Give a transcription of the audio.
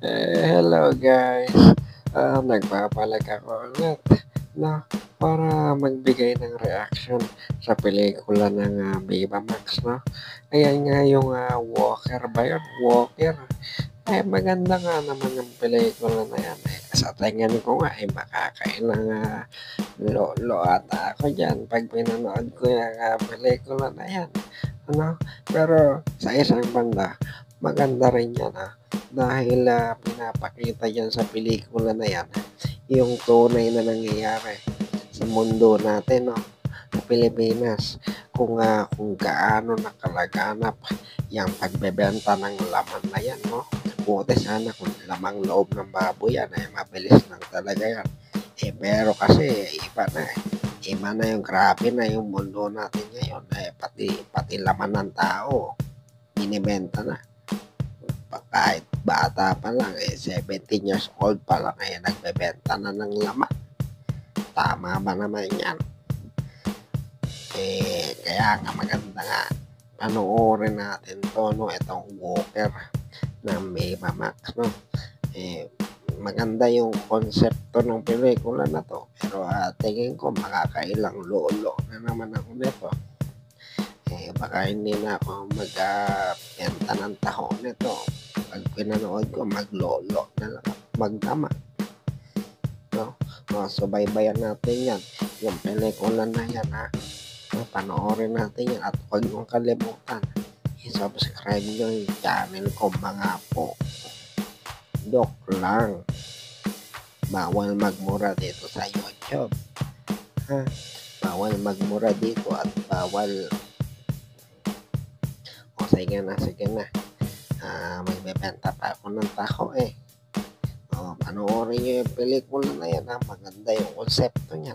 Hello guys. Nagpapalag ako ulit, no, para magbigay ng reaction sa pelikula ng Viva Max, no. Ayan nga yung Walker ba yun? Walker. Maganda nga naman yung pelikula na yan. Sa tingin ko nga, makakailang lolo ata ako dyan pag pinanood ko yung pelikula na yan. Ano? Pero sa isang banda, maganda rin yan dahil pinapakita yan sa pelikula na yan yung tunay na nangyayari sa mundo natin, no? Sa Pilipinas, kung gaano nakalaganap yung pagbebenta ng laman na yan, no? Buti sana kung lamang loob ng baboy yan, mabilis lang talaga yan. Pero kasi iba na yung grabe na yung mundo natin ngayon, pati laman ng tao binibenta na. Kahit bata pa lang, 17 years old pa lang, nagbebenta na ng laman. Tama ba naman yan? Kaya nga maganda nga panoorin natin to, no, itong Walker ng Viva Max, no. Maganda yung konsepto ng pelikula na to, pero tingin ko makakailang lolo na naman ako nito. Baka hindi na ako magbenta ng taho nito. Pag pinanood ko, maglolo na lang, magdama, no. Subaybayan natin yan, yung pelikula na yan, panoorin natin yan, at huwag mong kalimutan i-subscribe nyo yung channel ko mga po. Joke lang, bawal magmura dito sa YouTube, bawal magmura dito at bawal sige na magbebenta pa ako ng taho panoorin nyo yung pelikula na yan, maganda yung konsepto niya.